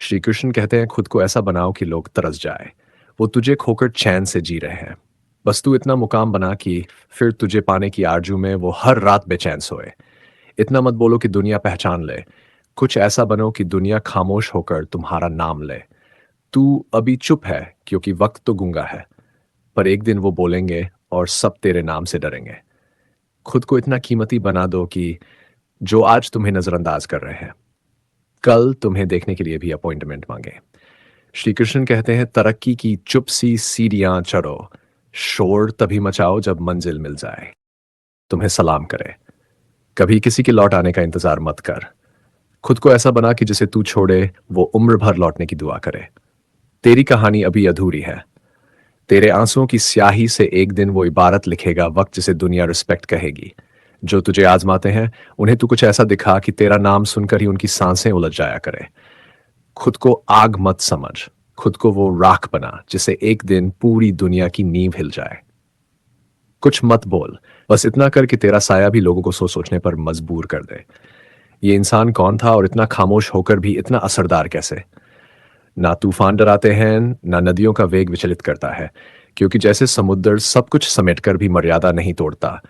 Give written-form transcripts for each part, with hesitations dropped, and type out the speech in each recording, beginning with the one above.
श्री कृष्ण कहते हैं खुद को ऐसा बनाओ कि लोग तरस जाए। वो तुझे खोकर चैन से जी रहे हैं। बस तू इतना मुकाम बना कि फिर तुझे पाने की आरजू में वो हर रात बेचैन सोए। इतना मत बोलो कि दुनिया पहचान ले। कुछ ऐसा बनो कि दुनिया खामोश होकर तुम्हारा नाम ले। तू अभी चुप है क्योंकि वक्त तो गूंगा है, पर एक दिन वो बोलेंगे और सब तेरे नाम से डरेंगे। खुद को इतना कीमती बना दो कि जो आज तुम्हें नजरअंदाज कर रहे हैं, कल तुम्हें देखने के लिए भी अपॉइंटमेंट मांगे। श्री कृष्ण कहते हैं तरक्की की चुप सी सीढ़ियां चढ़ो, शोर तभी मचाओ जब मंजिल मिल जाए, तुम्हें सलाम करे। कभी किसी के लौट आने का इंतजार मत कर। खुद को ऐसा बना कि जिसे तू छोड़े वो उम्र भर लौटने की दुआ करे। तेरी कहानी अभी अधूरी है। तेरे आंसुओं की स्याही से एक दिन वो इबारत लिखेगा वक्त, जिसे दुनिया रिस्पेक्ट कहेगी। जो तुझे आजमाते हैं उन्हें तू कुछ ऐसा दिखा कि तेरा नाम सुनकर ही उनकी सांसें उलझ जाया करे। खुद को आग मत समझ, खुद को वो राख बना जिसे एक दिन पूरी दुनिया की नींव हिल जाए। कुछ मत बोल, बस इतना कर कि तेरा साया भी लोगों को सोचने पर मजबूर कर दे। ये इंसान कौन था और इतना खामोश होकर भी इतना असरदार कैसे? ना तूफान डराते हैं, ना नदियों का वेग विचलित करता है, क्योंकि जैसे समुद्र सब कुछ समेटकर भी मर्यादा नहीं तोड़ता,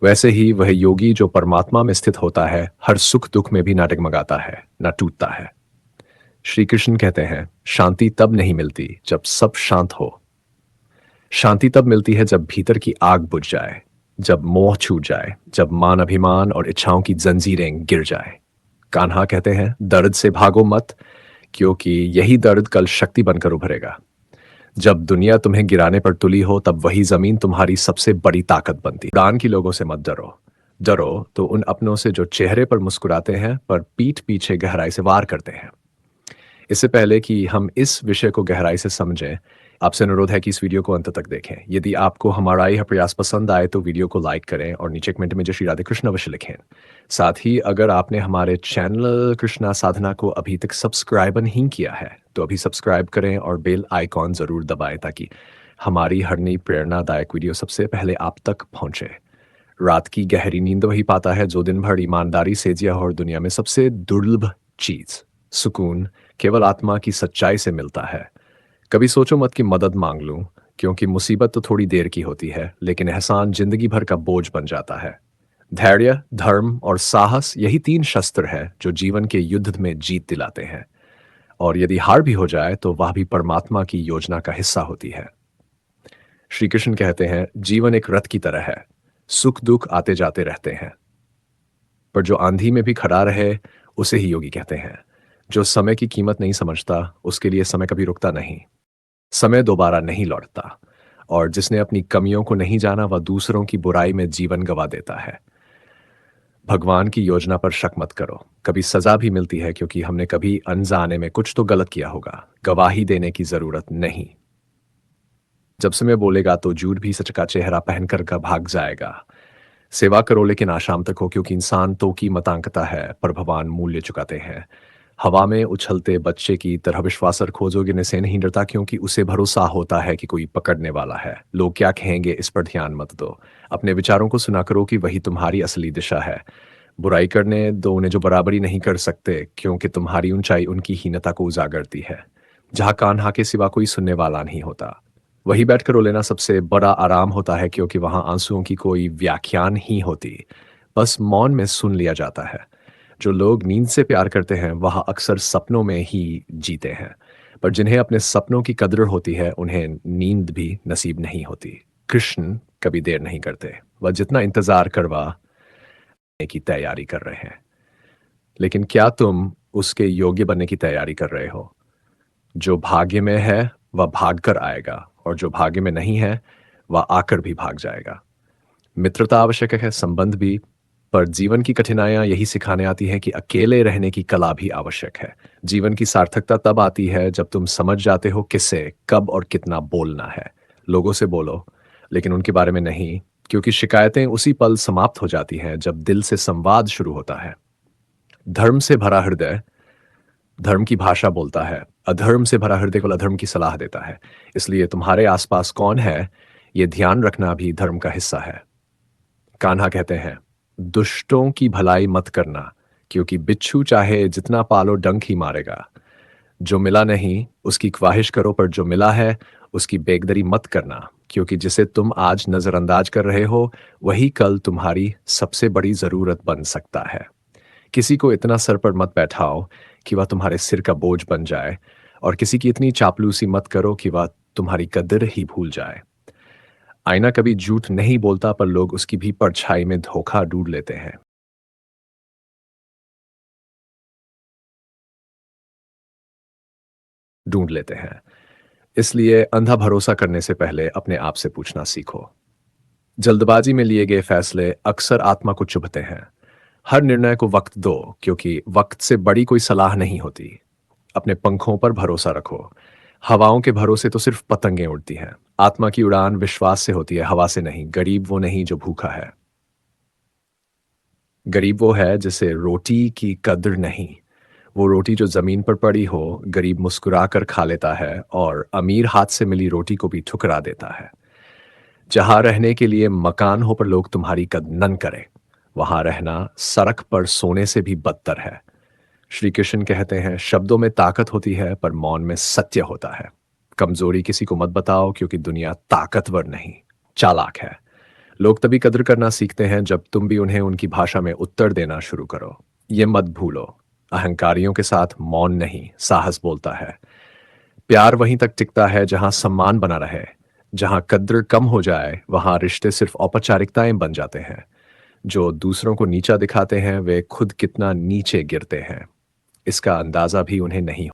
वैसे ही वह योगी जो परमात्मा में स्थित होता है हर सुख दुख में भी ना डगमगाता है, ना टूटता है। श्री कृष्ण कहते हैं शांति तब नहीं मिलती जब सब शांत हो। शांति तब मिलती है जब भीतर की आग बुझ जाए, जब मोह छूट जाए, जब मान अभिमान और इच्छाओं की जंजीरें गिर जाए। कान्हा कहते हैं दर्द से भागो मत, क्योंकि यही दर्द कल शक्ति बनकर उभरेगा। जब दुनिया तुम्हें गिराने पर तुली हो तब वही जमीन तुम्हारी सबसे बड़ी ताकत बनती। दान की लोगों से मत डरो। डरो तो उन अपनों से जो चेहरे पर मुस्कुराते हैं पर पीठ पीछे गहराई से वार करते हैं। इससे पहले कि हम इस विषय को गहराई से समझें, आपसे अनुरोध है कि इस वीडियो को अंत तक देखें। यदि आपको हमारा यह प्रयास पसंद आए तो वीडियो को लाइक करें और नीचे कमेंट में जय श्री राधे कृष्ण अवश्य लिखें। साथ ही अगर आपने हमारे चैनल कृष्णा साधना को अभी तक सब्सक्राइब नहीं किया है तो अभी सब्सक्राइब करें और बेल आइकॉन जरूर दबाएं ताकि हमारी हर नई प्रेरणादायक वीडियो सबसे पहले आप तक पहुंचे। रात की गहरी नींद वही पाता है जो दिन भर ईमानदारी से जिया हो, और दुनिया में सबसे दुर्लभ चीज सुकून केवल आत्मा की सच्चाई से मिलता है। कभी सोचो मत कि मदद मांग लूं, क्योंकि मुसीबत तो थोड़ी देर की होती है लेकिन एहसान जिंदगी भर का बोझ बन जाता है। धैर्य, धर्म और साहस यही तीन शस्त्र है जो जीवन के युद्ध में जीत दिलाते हैं, और यदि हार भी हो जाए तो वह भी परमात्मा की योजना का हिस्सा होती है। श्री कृष्ण कहते हैं जीवन एक रथ की तरह है, सुख दुख आते जाते रहते हैं, पर जो आंधी में भी खड़ा रहे उसे ही योगी कहते हैं। जो समय की कीमत नहीं समझता उसके लिए समय कभी रुकता नहीं। समय दोबारा नहीं लौटता, और जिसने अपनी कमियों को नहीं जाना वह दूसरों की बुराई में जीवन गंवा देता है। भगवान की योजना पर शक मत करो, कभी सजा भी मिलती है क्योंकि हमने कभी अनजाने में कुछ तो गलत किया होगा। गवाही देने की जरूरत नहीं। जब समय बोलेगा तो झूठ भी सच का चेहरा पहनकर का भाग जाएगा। सेवा करो लेकिन आशाम तक हो, क्योंकि इंसान तो की मतांकता है पर भगवान मूल्य चुकाते हैं। हवा में उछलते बच्चे की तरह विश्वास रखो जो गिरने से नहीं डरता, क्योंकि उसे भरोसा होता है कि कोई पकड़ने वाला है। लोग क्या कहेंगे इस पर ध्यान मत दो। अपने विचारों को सुना करो कि वही तुम्हारी असली दिशा है। बुराई करने दो उन्हें जो बराबरी नहीं कर सकते, क्योंकि तुम्हारी ऊंचाई उनकी हीनता को उजागरती है। जहां कान्हा के सिवा कोई सुनने वाला नहीं होता, वही बैठकर रो लेना सबसे बड़ा आराम होता है, क्योंकि वहां आंसुओं की कोई व्याख्यान ही होती, बस मौन में सुन लिया जाता है। जो लोग नींद से प्यार करते हैं वह अक्सर सपनों में ही जीते हैं, पर जिन्हें अपने सपनों की कद्र होती है उन्हें नींद भी नसीब नहीं होती। कृष्ण कभी देर नहीं करते, वह जितना इंतजार करवाने की तैयारी कर रहे हैं। लेकिन क्या तुम उसके योग्य बनने की तैयारी कर रहे हो? जो भाग्य में है वह भाग कर आएगा, और जो भाग्य में नहीं है वह आकर भी भाग जाएगा। मित्रता आवश्यक है, संबंध भी, पर जीवन की कठिनाइयां यही सिखाने आती हैं कि अकेले रहने की कला भी आवश्यक है। जीवन की सार्थकता तब आती है जब तुम समझ जाते हो किससे कब और कितना बोलना है। लोगों से बोलो लेकिन उनके बारे में नहीं, क्योंकि शिकायतें उसी पल समाप्त हो जाती हैं जब दिल से संवाद शुरू होता है। धर्म से भरा हृदय धर्म की भाषा बोलता है, अधर्म से भरा हृदय को अधर्म की सलाह देता है। इसलिए तुम्हारे आसपास कौन है ये ध्यान रखना भी धर्म का हिस्सा है। कान्हा कहते हैं दुष्टों की भलाई मत करना, क्योंकि बिच्छू चाहे जितना पालो डंक ही मारेगा। जो मिला नहीं, उसकी ख्वाहिश करो, पर जो मिला है, उसकी बेकदरी मत करना, क्योंकि जिसे तुम आज नज़रअंदाज कर रहे हो, वही कल तुम्हारी सबसे बड़ी ज़रूरत बन सकता है। किसी को इतना सर पर मत बैठाओ कि वह तुम्हारे सिर का बोझ बन जाए, और किसी की इतनी चापलूसी मत करो कि वह तुम्हारी कदर ही भूल जाए। आईना कभी झूठ नहीं बोलता, पर लोग उसकी भी परछाई में धोखा ढूंढ लेते हैं। इसलिए अंधा भरोसा करने से पहले अपने आप से पूछना सीखो। जल्दबाजी में लिए गए फैसले अक्सर आत्मा को चुभते हैं। हर निर्णय को वक्त दो, क्योंकि वक्त से बड़ी कोई सलाह नहीं होती। अपने पंखों पर भरोसा रखो। हवाओं के भरोसे तो सिर्फ पतंगें उड़ती हैं। आत्मा की उड़ान विश्वास से होती है, हवा से नहीं। गरीब वो नहीं जो भूखा है। गरीब वो है जिसे रोटी की कद्र नहीं। वो रोटी जो जमीन पर पड़ी हो, गरीब मुस्कुरा कर खा लेता है, और अमीर हाथ से मिली रोटी को भी ठुकरा देता है। जहां रहने के लिए मकान हो पर लोग तुम्हारी कद्र न करें, वहां रहना सड़क पर सोने से भी बदतर है। श्री कृष्ण कहते हैं, शब्दों में ताकत होती है, पर मौन में सत्य होता है। कमजोरी किसी को मत बताओ, क्योंकि दुनिया ताकतवर नहीं, चालाक है। लोग तभी कद्र करना सीखते हैं जब तुम भी उन्हें उनकी भाषा में उत्तर देना शुरू करो। ये मत भूलो, अहंकारियों के साथ मौन नहीं, साहस बोलता है। प्यार वहीं तक टिकता है जहां सम्मान बना रहे। जहां कद्र कम हो जाए, वहां रिश्ते सिर्फ औपचारिकताएं बन जाते हैं। जो दूसरों को नीचा दिखाते हैं, वे खुद कितना नीचे गिरते हैं, इसका अंदाजा भी उन्हें नहीं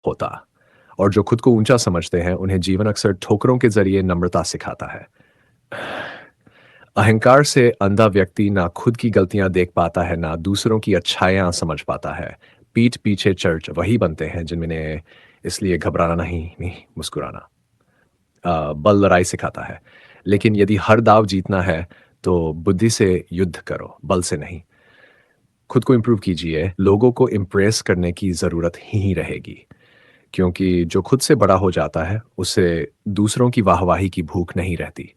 होता। और जो खुद को ऊंचा समझते हैं, उन्हें जीवन अक्सर ठोकरों के जरिए नम्रता सिखाता है। अहंकार से अंधा व्यक्ति ना खुद की गलतियां देख पाता है, ना दूसरों की अच्छाइयां समझ पाता है। पीठ पीछे चर्च वही बनते हैं जिनमें इसलिए घबराना नहीं मुस्कुराना बल लड़ाई सिखाता है। लेकिन यदि हर दाव जीतना है, तो बुद्धि से युद्ध करो, बल से नहीं। खुद को इम्प्रूव कीजिए, लोगों को इम्प्रेस करने की ज़रूरत ही रहेगी, क्योंकि जो खुद से बड़ा हो जाता है, उसे दूसरों की वाहवाही की भूख नहीं रहती।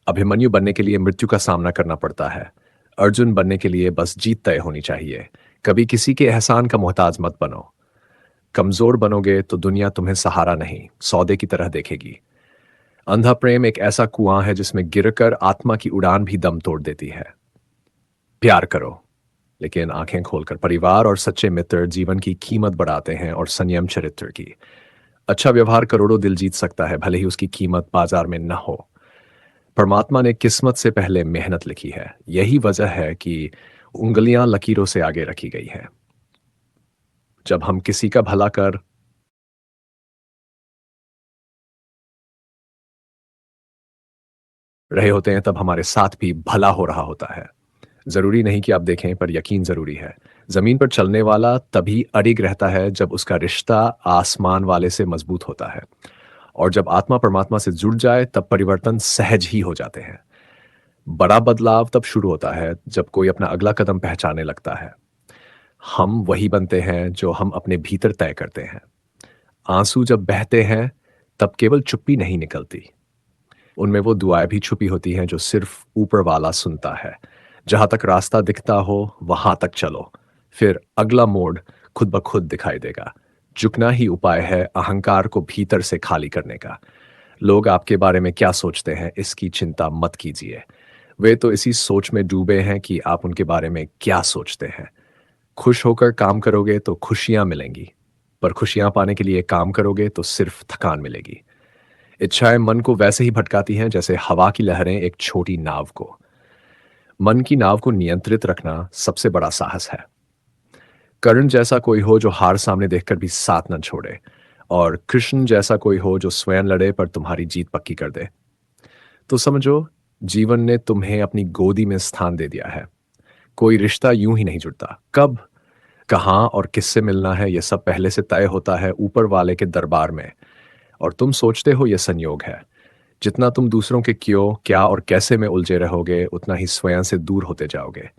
अभिमन्यु बनने के लिए मृत्यु का सामना करना पड़ता है। अर्जुन बनने के लिए बस जीत तय होनी चाहिए। कभी किसी के एहसान का मोहताज मत बनो। कमजोर बनोगे तो दुनिया तुम्हें सहारा नहीं, सौदे की तरह देखेगी। अंधा प्रेम एक ऐसा कुआं है जिसमें गिरकर आत्मा की उड़ान भी दम तोड़ देती है। प्यार करो, लेकिन आंखें खोलकर। परिवार और सच्चे मित्र जीवन की कीमत बढ़ाते हैं, और संयम चरित्र की। अच्छा व्यवहार करोड़ों दिल जीत सकता है, भले ही उसकी कीमत बाजार में न हो। परमात्मा ने किस्मत से पहले मेहनत लिखी है। यही वजह है कि उंगलियां लकीरों से आगे रखी गई हैं। जब हम किसी का भला कर रहे होते हैं, तब हमारे साथ भी भला हो रहा होता है। जरूरी नहीं कि आप देखें, पर यकीन जरूरी है। जमीन पर चलने वाला तभी अडिग रहता है जब उसका रिश्ता आसमान वाले से मजबूत होता है। और जब आत्मा परमात्मा से जुड़ जाए, तब परिवर्तन सहज ही हो जाते हैं। बड़ा बदलाव तब शुरू होता है जब कोई अपना अगला कदम पहचानने लगता है। हम वही बनते हैं जो हम अपने भीतर तय करते हैं। आंसू जब बहते हैं, तब केवल चुप्पी नहीं निकलती, उनमें वो दुआएं भी छुपी होती हैं जो सिर्फ ऊपर वाला सुनता है। जहां तक रास्ता दिखता हो, वहां तक चलो, फिर अगला मोड़ खुद ब खुद दिखाई देगा। झुकना ही उपाय है अहंकार को भीतर से खाली करने का। लोग आपके बारे में क्या सोचते हैं, इसकी चिंता मत कीजिए। वे तो इसी सोच में डूबे हैं कि आप उनके बारे में क्या सोचते हैं। खुश होकर काम करोगे तो खुशियां मिलेंगी, पर खुशियां पाने के लिए काम करोगे तो सिर्फ थकान मिलेगी। इच्छाएं मन को वैसे ही भटकाती हैं जैसे हवा की लहरें एक छोटी नाव को। मन की नाव को नियंत्रित रखना सबसे बड़ा साहस है। कर्ण जैसा कोई हो जो हार सामने देखकर भी साथ न छोड़े, और कृष्ण जैसा कोई हो जो स्वयं लड़े पर तुम्हारी जीत पक्की कर दे। तो समझो, जीवन ने तुम्हें अपनी गोदी में स्थान दे दिया है। कोई रिश्ता यूं ही नहीं जुड़ता। कब, कहाँ और किससे मिलना है, यह सब पहले से तय होता है ऊपर वाले के दरबार में। और तुम सोचते हो यह संयोग है। जितना तुम दूसरों के क्यों, क्या और कैसे में उलझे रहोगे, उतना ही स्वयं से दूर होते जाओगे।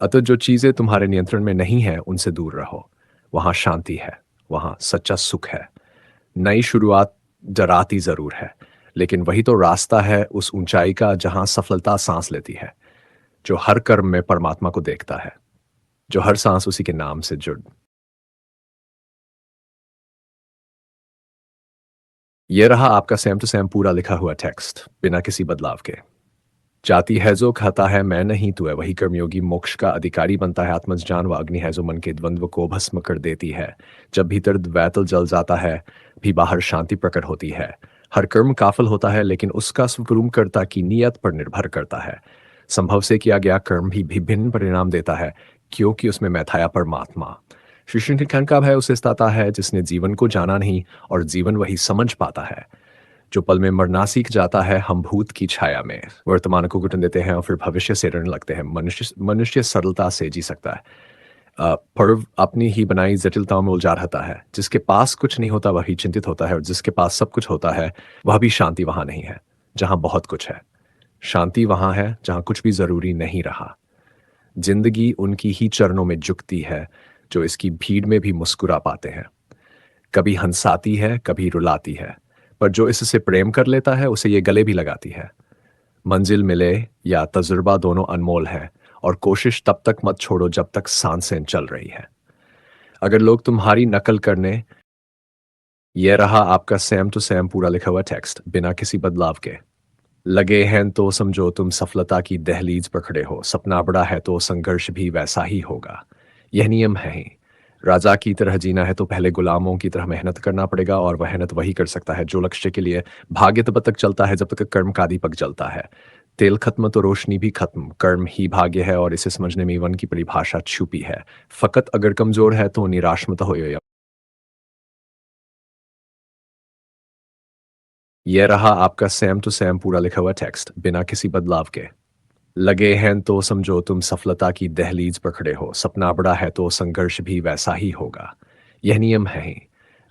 अतः जो चीजें तुम्हारे नियंत्रण में नहीं है, उनसे दूर रहो। वहां शांति है, वहां सच्चा सुख है। नई शुरुआत डराती जरूर है, लेकिन वही तो रास्ता है उस ऊंचाई का जहां सफलता सांस लेती है। जो हर कर्म में परमात्मा को देखता है, जो हर सांस उसी के नाम से जुड़। ये रहा आपका सेम टू सेम पूरा लिखा हुआ टेक्स्ट, बिना किसी बदलाव के। जाति है जो खाता है मैं नहीं तू है, वही कर्मयोगी मोक्ष का अधिकारी बनता है। आत्मज्ञान व अग्नि है जो मन के द्वंद्व को भस्म कर देती है। जब भीतर द्वैतल जल जाता है, भी बाहर शांति प्रकट होती है। हर कर्म काफल होता है, लेकिन उसका स्वरूपकर्ता की नियत पर निर्भर करता है। संभव से किया गया कर्म भी भिन्न परिणाम देता है, क्योंकि उसमें मैथाया परमात्मा। श्री श्रीखंड का भय उसे सताता है जिसने जीवन को जाना नहीं, और जीवन वही समझ पाता है जो पल में मरना सीख जाता है। हम भूत की छाया में वर्तमान को घुटन देते हैं और फिर भविष्य से ऋण लगते हैं। मनुष्य मनुष्य सरलता से जी सकता है, पर्व अपनी ही बनाई जटिलताओं में उलझा रहता है। जिसके पास कुछ नहीं होता वही चिंतित होता है, और जिसके पास सब कुछ होता है वह भी शांति वहां नहीं है जहां बहुत कुछ है। शांति वहां है जहां कुछ भी जरूरी नहीं रहा। जिंदगी उनकी ही चरणों में झुकती है जो इसकी भीड़ में भी मुस्कुरा पाते हैं। कभी हंसाती है, कभी रुलाती है, पर जो इससे प्रेम कर लेता है उसे ये गले भी लगाती है। मंजिल मिले या तजुर्बा दोनों अनमोल है, और कोशिश तब तक मत छोड़ो जब तक सांसें चल रही है। अगर लोग तुम्हारी नकल करने। यह रहा आपका सेम टू सेम पूरा लिखा हुआ टेक्स्ट, बिना किसी बदलाव के। लगे हैं तो समझो तुम सफलता की दहलीज पर खड़े हो। सपना बड़ा है तो संघर्ष भी वैसा ही होगा, यह नियम है ही। राजा की तरह जीना है तो पहले गुलामों की तरह मेहनत करना पड़ेगा, और वह मेहनत वही कर सकता है जो लक्ष्य के लिए भाग्य तब तक चलता है जब तक कर्म का दीपक जलता है। तेल खत्म तो रोशनी भी खत्म, कर्म ही भाग्य है, और इसे समझने में वन की परिभाषा छुपी है। फकत अगर कमजोर है तो निराश मत हो। यह रहा आपका सेम टू सेम पूरा लिखा हुआ टेक्स्ट, बिना किसी बदलाव के। लगे हैं तो समझो तुम सफलता की दहलीज पर खड़े हो। सपना बड़ा है तो संघर्ष भी वैसा ही होगा, यह नियम है ही।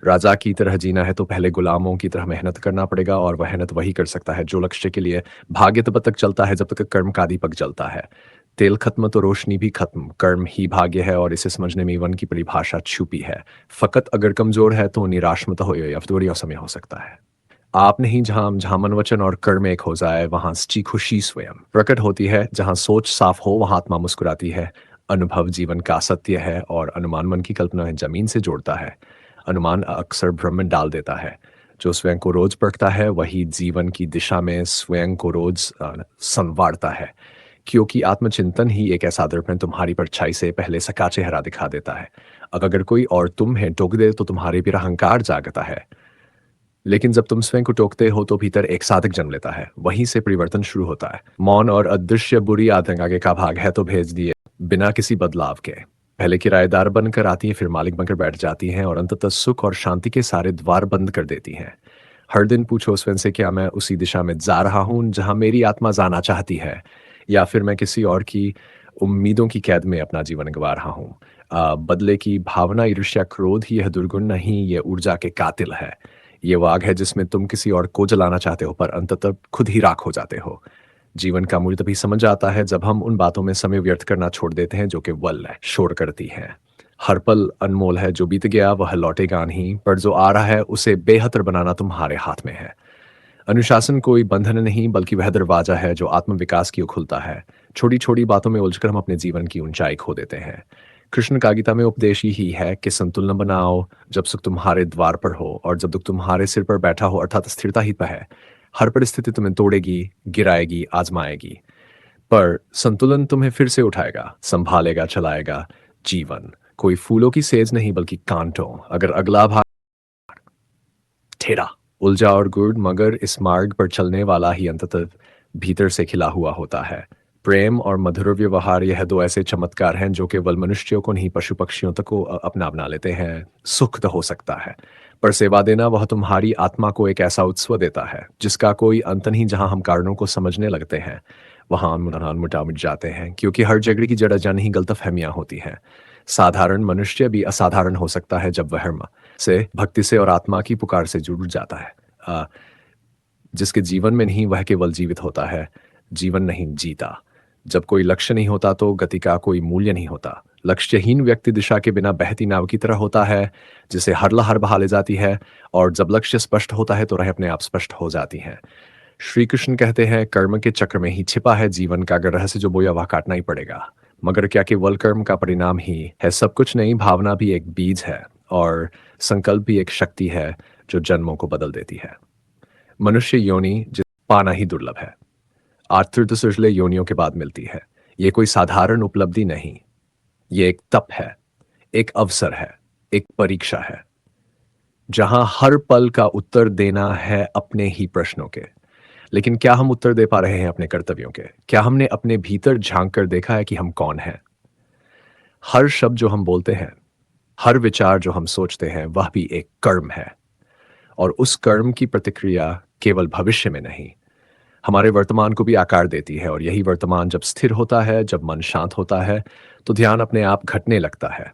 राजा की तरह जीना है तो पहले गुलामों की तरह मेहनत करना पड़ेगा, और वह मेहनत वही कर सकता है जो लक्ष्य के लिए भाग्य तब तक चलता है जब तक कर्म का दीपक जलता है। तेल खत्म तो रोशनी भी खत्म, कर्म ही भाग्य है, और इसे समझने में वन की परिभाषा छुपी है। फकत अगर कमजोर है तो निराश मत हो, या फिर समय हो सकता है। आप नहीं, जहां जहां मन वचन और कर्म एक हो जाए वहां सच्ची खुशी स्वयं प्रकट होती है। जहां सोच साफ हो वहां आत्मा मुस्कुराती है। अनुभव जीवन का सत्य है, और अनुमान मन की कल्पना जमीन से जोड़ता है। अनुमान अक्सर भ्रम में डाल देता है। जो स्वयं को रोज परखता है वही जीवन की दिशा में स्वयं को रोज संवारता है, क्योंकि आत्मचिंतन ही एक ऐसा दर्पण तुम्हारी परछाई से पहले सका चेहरा दिखा देता है। अगर कोई और तुम्हें टोक दे तो तुम्हारे भी अहंकार जागता है, लेकिन जब तुम स्वयं को टोकते हो तो भीतर एक साधक जन्म लेता है। वहीं से परिवर्तन शुरू होता है। मौन और अदृश्य बुरी आदत आगे का भाग है तो भेज दिए, बिना किसी बदलाव के। पहले किराएदार बनकर आती हैं, फिर मालिक बनकर बैठ जाती हैं, और अंततः सुख और शांति के सारे द्वार बंद कर देती हैं। हर दिन पूछो स्वयं से, क्या मैं उसी दिशा में जा रहा हूं जहां मेरी आत्मा जाना चाहती है, या फिर मैं किसी और की उम्मीदों की कैद में अपना जीवन गंवा रहा हूँ। बदले की भावना, ईर्ष्या, क्रोध ही यह दुर्गुण नहीं, ये ऊर्जा के कातिल है। ये वो आग है जिसमें तुम किसी और को जलाना चाहते हो, पर अंततः खुद ही राख हो जाते हो। जीवन का मूल्य तभी समझ आता है जब हम उन बातों में समय व्यर्थ करना छोड़ देते हैं जो केवल शोर करती हैं। हर पल अनमोल है, जो बीत गया वह लौटेगा नहीं, पर जो आ रहा है उसे बेहतर बनाना तुम्हारे हाथ में है। अनुशासन कोई बंधन नहीं, बल्कि वह दरवाजा है जो आत्म विकास की ओर खुलता है। छोटी छोटी बातों में उलझकर हम अपने जीवन की ऊंचाई खो देते हैं। कृष्ण का गीता में उपदेश ही है कि संतुलन बनाओ जब सुख तुम्हारे द्वार पर हो, और जब दुख तुम्हारे सिर पर बैठा हो, अर्थात स्थिरता ही पर है। हर परिस्थिति तुम्हें तोड़ेगी, गिराएगी, आजमाएगी, पर संतुलन तुम्हें फिर से उठाएगा, संभालेगा, चलाएगा। जीवन कोई फूलों की सेज नहीं, बल्कि कांटों। अगर अगला भाग ठेरा उलझा और गुड़, मगर इस मार्ग पर चलने वाला ही अंततः भीतर से खिला हुआ होता है। प्रेम और मधुर व्यवहार, यह दो ऐसे चमत्कार हैं जो केवल मनुष्यों को नहीं, पशु पक्षियों तक को अपना बना लेते हैं। सुख तो हो सकता है, पर सेवा देना वह तुम्हारी आत्मा को एक ऐसा उत्सव देता है जिसका कोई अंत नहीं। जहां हम कारणों को समझने लगते हैं वहां मुटा मिट जाते हैं, क्योंकि हर झगड़े की जड़ अनजानी ही गलतफहमियां होती हैं। साधारण मनुष्य भी असाधारण हो सकता है जब वह से भक्ति से और आत्मा की पुकार से जुड़ जाता है। जिसके जीवन में नहीं वह केवल जीवित होता है, जीवन नहीं जीता। जब कोई लक्ष्य नहीं होता तो गति का कोई मूल्य नहीं होता। लक्ष्यहीन व्यक्ति दिशा के बिना बहती नाव की तरह होता है, जिसे हर लहर बहा ले जाती है, और जब लक्ष्य स्पष्ट होता है तो राह अपने आप स्पष्ट हो जाती है। श्री कृष्ण कहते हैं कर्म के चक्र में ही छिपा है जीवन का अगर रहस्य जो बोया वह काटना ही पड़ेगा। मगर क्या केवल कर्म का परिणाम ही है सब कुछ नहीं, भावना भी एक बीज है और संकल्प भी एक शक्ति है जो जन्मों को बदल देती है। मनुष्य योनि पाना ही दुर्लभ है। आर्थिक सुजले योनियों के बाद मिलती है। ये कोई साधारण उपलब्धि नहीं, ये एक तप है, एक अवसर है, एक परीक्षा है जहां हर पल का उत्तर देना है अपने ही प्रश्नों के। लेकिन क्या हम उत्तर दे पा रहे हैं अपने कर्तव्यों के? क्या हमने अपने भीतर झांक कर देखा है कि हम कौन हैं? हर शब्द जो हम बोलते हैं, हर विचार जो हम सोचते हैं, वह भी एक कर्म है। और उस कर्म की प्रतिक्रिया केवल भविष्य में नहीं, हमारे वर्तमान को भी आकार देती है। और यही वर्तमान जब स्थिर होता है, जब मन शांत होता है, तो ध्यान अपने आप घटने लगता है।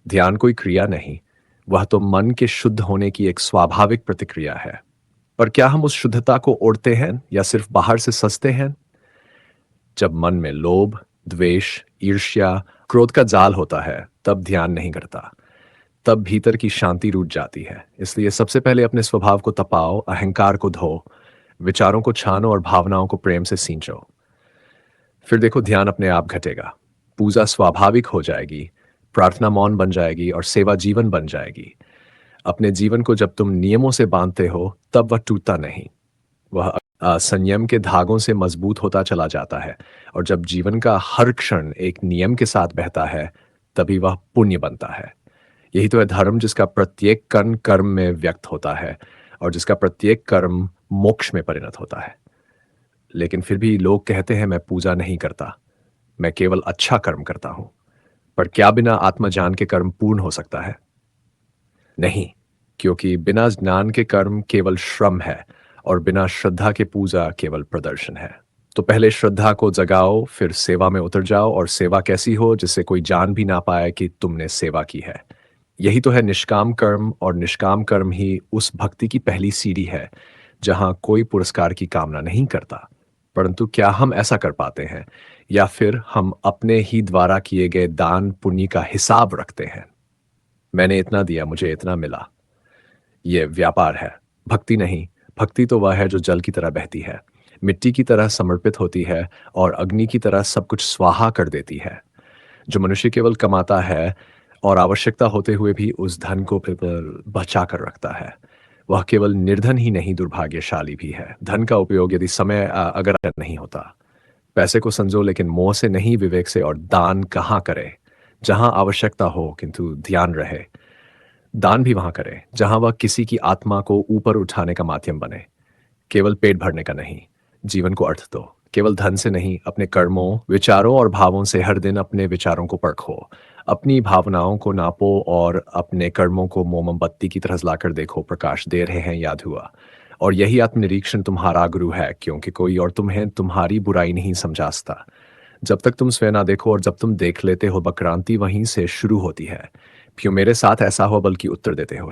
ध्यान कोई क्रिया नहीं, वह तो मन के शुद्ध होने की एक स्वाभाविक प्रतिक्रिया है। पर क्या हम उस शुद्धता को ओढ़ते हैं या सिर्फ बाहर से सजते हैं? जब मन में लोभ, द्वेष, ईर्ष्या, क्रोध का जाल होता है, तब ध्यान नहीं करता, तब भीतर की शांति रूठ जाती है। इसलिए सबसे पहले अपने स्वभाव को तपाओ, अहंकार को धो, विचारों को छानो और भावनाओं को प्रेम से सींचो। फिर देखो ध्यान अपने आप घटेगा, पूजा स्वाभाविक हो जाएगी, प्रार्थना मौन बन जाएगी और सेवा जीवन बन जाएगी। अपने जीवन को जब तुम नियमों से बांधते हो, तब वह टूटता नहीं, वह संयम के धागों से मजबूत होता चला जाता है। और जब जीवन का हर क्षण एक नियम के साथ बहता है, तभी वह पुण्य बनता है। यही तो है धर्म, जिसका प्रत्येक कण कर्म में व्यक्त होता है और जिसका प्रत्येक कर्म मोक्ष में परिणत होता है। लेकिन फिर भी लोग कहते हैं मैं पूजा नहीं करता, मैं केवल अच्छा कर्म करता हूं। पर क्या बिना आत्मज्ञान के कर्म पूर्ण हो सकता है? नहीं, क्योंकि बिना ज्ञान के कर्म केवल श्रम है और बिना श्रद्धा के पूजा केवल प्रदर्शन है। तो पहले श्रद्धा को जगाओ, फिर सेवा में उतर जाओ। और सेवा कैसी हो? जिससे कोई जान भी ना पाए कि तुमने सेवा की है। यही तो है निष्काम कर्म, और निष्काम कर्म ही उस भक्ति की पहली सीढ़ी है जहां कोई पुरस्कार की कामना नहीं करता। परंतु क्या हम ऐसा कर पाते हैं, या फिर हम अपने ही द्वारा किए गए दान पुण्य का हिसाब रखते हैं? मैंने इतना दिया, मुझे इतना मिला, ये व्यापार है, भक्ति नहीं। भक्ति तो वह है जो जल की तरह बहती है, मिट्टी की तरह समर्पित होती है और अग्नि की तरह सब कुछ स्वाहा कर देती है। जो मनुष्य केवल कमाता है और आवश्यकता होते हुए भी उस धन को फिर बचा कर रखता है, वह केवल निर्धन ही नहीं, दुर्भाग्यशाली भी है। धन का उपयोग यदि समय अगर नहीं होता, पैसे को संजो लेकिन मोह से नहीं, विवेक से। और दान कहाँ करे? जहां आवश्यकता हो किंतु ध्यान रहे। दान भी वहां करे जहां वह किसी की आत्मा को ऊपर उठाने का माध्यम बने, केवल पेट भरने का नहीं। जीवन को अर्थ दो, केवल धन से नहीं, अपने कर्मों, विचारों और भावों से। हर दिन अपने विचारों को परखो, अपनी भावनाओं को नापो और अपने कर्मों को मोमबत्ती की तरह जलाकर देखो, प्रकाश दे रहे हैं या धुआं। और यही आत्मनिरीक्षण तुम्हारा गुरु है, क्योंकि कोई और तुम्हें तुम्हारी बुराई नहीं समझाता जब तक तुम स्वयं ना देखो। और जब तुम देख लेते हो, बक्रांति वहीं से शुरू होती है। क्यों मेरे साथ ऐसा हो? बल्कि उत्तर देते हो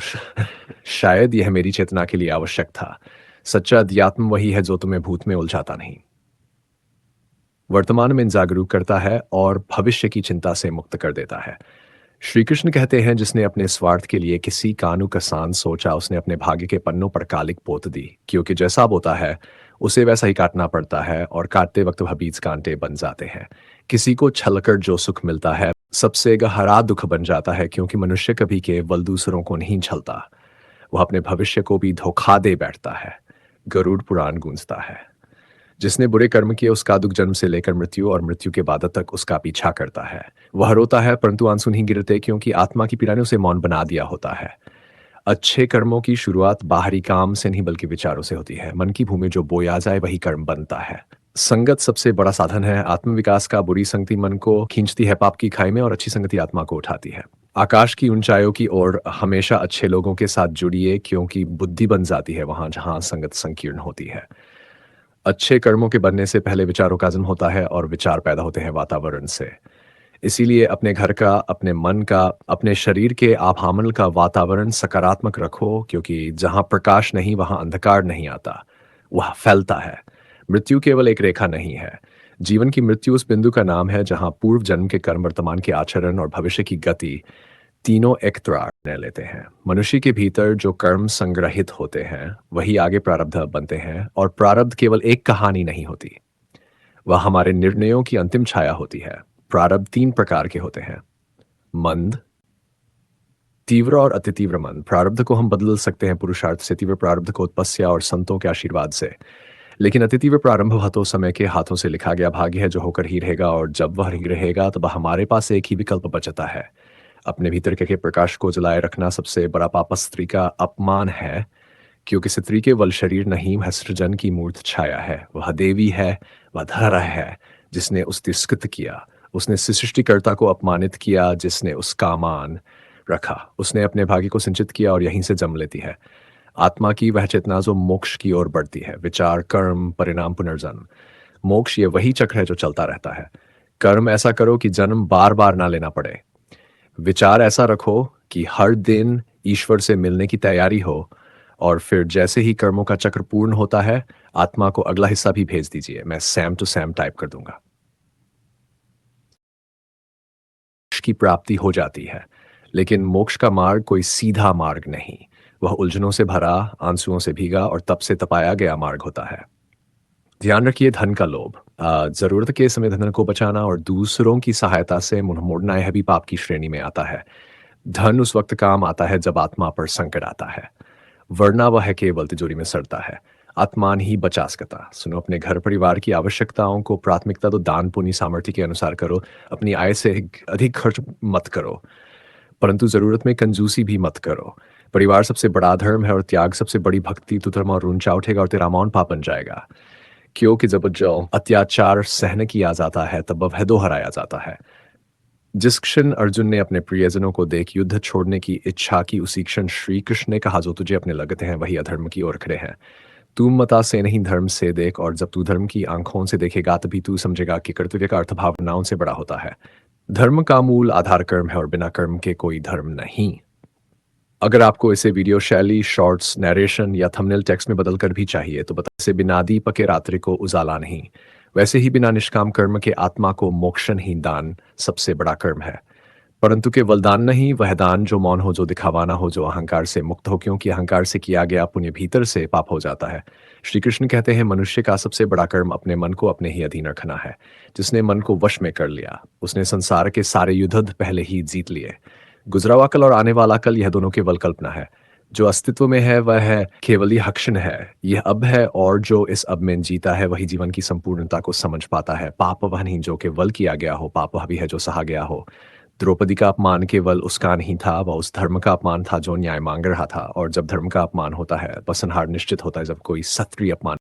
शायद यह मेरी चेतना के लिए आवश्यक था। सच्चा अध्यात्म वही है जो तुम्हें भूत में उलझाता नहीं, वर्तमान में जागरूक करता है और भविष्य की चिंता से मुक्त कर देता है। श्री कृष्ण कहते हैं जिसने अपने स्वार्थ के लिए किसी कानू का सान सोचा, उसने अपने भाग्य के पन्नों पर कालिक पोत दी। क्योंकि जैसा बोता है उसे वैसा ही काटना पड़ता है, और काटते वक्त वह बीज कांटे बन जाते हैं। किसी को छलकर जो सुख मिलता है सबसे गहरा दुख बन जाता है, क्योंकि मनुष्य कभी केवल दूसरों को नहीं छलता, वह अपने भविष्य को भी धोखा दे बैठता है। गरुड़ पुराण गूंजता है, जिसने बुरे कर्म किए उसका दुख जन्म से लेकर मृत्यु, और मृत्यु के बाद तक उसका पीछा करता है। वह रोता है परंतु आंसू नहीं गिरते, क्योंकि आत्मा की पीड़ा ने उसे मौन बना दिया होता है। अच्छे कर्मों की शुरुआत बाहरी काम से नहीं बल्कि विचारों से होती है। मन की भूमि जो बोया जाए वही कर्म बनता है। संगत सबसे बड़ा साधन है आत्मविकास का। बुरी संगति मन को खींचती है पाप की खाई में, और अच्छी संगति आत्मा को उठाती है आकाश की ऊंचाइयों की ओर। हमेशा अच्छे लोगों के साथ जुड़िए, क्योंकि बुद्धि बन जाती है वहां जहां संगत संकीर्ण होती है। अच्छे कर्मों के बनने से पहले विचारों का जन्म होता है, और विचार पैदा होते हैं वातावरण से। इसीलिए अपने घर का, अपने मन का, अपने शरीर के आभामंडल का वातावरण सकारात्मक रखो, क्योंकि जहां प्रकाश नहीं वहां अंधकार नहीं आता, वह फैलता है। मृत्यु केवल एक रेखा नहीं है, जीवन की मृत्यु उस बिंदु का नाम है जहां पूर्व जन्म के कर्म, वर्तमान के आचरण और भविष्य की गति तीनों एक तरार निर्णय लेते हैं। मनुष्य के भीतर जो कर्म संग्रहित होते हैं, वही आगे प्रारब्ध बनते हैं और प्रारब्ध केवल एक कहानी नहीं होती। वह हमारे निर्णयों की अंतिम छाया होती है। प्रारब्ध 3 प्रकार के होते हैं। मंद, तीव्र और अति तीव्र मंद। प्रारब्ध को हम बदल सकते हैं पुरुषार्थ से, तीव्र प्रारब्ध को तपस्या और संतों के आशीर्वाद से। लेकिन अति तीव्र प्रारंभ वह तो समय के हाथों से लिखा गया भाग्य है जो होकर ही रहेगा, और जब वह ही रहेगा तब हमारे पास एक ही विकल्प बचता है। अपने भीतर के प्रकाश को जलाए रखना सबसे बड़ा पाप स्त्री का अपमान है, क्योंकि स्त्री केवल शरीर नहीं, वह सृजन की मूर्त छाया है। वह देवी है, वह धरा है जिसने उस तिरस्कृत किया। उसने सृष्टिकर्ता को अपमानित किया जिसने उसका मान रखा। उसने अपने भाग्य को सिंचित किया और यहीं से जन्म लेती है। आत्मा की वह चेतना जो मोक्ष की ओर बढ़ती है। विचार, कर्म, परिणाम, पुनर्जन्म। मोक्ष ये वही चक्र है जो चलता रहता है। कर्म ऐसा करो कि जन्म बार बार ना लेना पड़े। विचार ऐसा रखो कि हर दिन ईश्वर से मिलने की तैयारी हो, और फिर जैसे ही कर्मों का चक्र पूर्ण होता है, आत्मा को अगला हिस्सा भी भेज दीजिए। मैं सैम टू सैम टाइप कर दूंगा। मोक्ष की प्राप्ति हो जाती है, लेकिन मोक्ष का मार्ग कोई सीधा मार्ग नहीं। वह उलझनों से भरा, आंसुओं से भीगा और तप से तपाया गया मार्ग होता है। ध्यान रखिए, धन का लोभ, जरूरत के समय धन को बचाना और दूसरों की सहायता से मुंह मोड़ना, यह भी पाप की श्रेणी में आता है। धन उस वक्त काम आता है जब आत्मा पर संकट आता है, वरना वह केवल तिजोरी में सड़ता है। आत्मान ही बचा सकता। सुनो, अपने घर परिवार की आवश्यकताओं को प्राथमिकता तो दान पुण्य सामर्थ्य के अनुसार करो। अपनी आय से अधिक खर्च मत करो, परंतु जरूरत में कंजूसी भी मत करो। परिवार सबसे बड़ा धर्म है और त्याग सबसे बड़ी भक्ति। तू धर्म और ऊंचा उठेगा और तेरा मौन पाप बन जाएगा, क्योंकि जब जो अत्याचार सहन किया जाता है तब वह दोहराया जाता है। जिस क्षण अर्जुन ने अपने प्रियजनों को देख युद्ध छोड़ने की इच्छा की, उसी क्षण श्री कृष्ण ने कहा, जो तुझे अपने लगते हैं वही अधर्म की ओर खड़े हैं। तू मता से नहीं, धर्म से देख, और जब तू धर्म की आंखों से देखेगा तभी तू समझेगा कि कर्तव्य का अर्थ भावनाओं से बड़ा होता है। धर्म का मूल आधार कर्म है और बिना कर्म के कोई धर्म नहीं। अगर आपको इसे वीडियो शैली, शॉर्ट्स, नरेशन या थंबनेल टेक्स्ट में बदलकर भी चाहिए तो बता। इसे बिना दीप के रात्रि को उजाला नहीं, वैसे ही बिना निष्काम कर्म के आत्मा को मोक्षण ही दान सबसे बड़ा कर्म है। परंतु केवल दान नहीं, वह दान जो मौन हो, जो दिखावा ना हो, जो अहंकार से मुक्त हो, क्योंकि अहंकार से किया गया पुण्य भीतर से पाप हो जाता है। श्री कृष्ण कहते हैं, मनुष्य का सबसे बड़ा कर्म अपने मन को अपने ही अधीन रखना है। जिसने मन को वश में कर लिया, उसने संसार के सारे युद्ध पहले ही जीत लिए। गुजरा हुआ कल और आने वाला कल, यह दोनों केवल कल्पना है। जो अस्तित्व में है वह है केवल यह क्षण है, यह अब है, और जो इस अब में जीता है वही जीवन की संपूर्णता को समझ पाता है। पाप वह नहीं जो केवल किया गया हो, पाप वह भी है जो सहा गया हो। द्रौपदी का अपमान केवल उसका नहीं था, वह उस धर्म का अपमान था जो न्याय मांग रहा था। और जब धर्म का अपमान होता है, बसनहार निश्चित होता है। जब कोई क्षत्रिय अपमान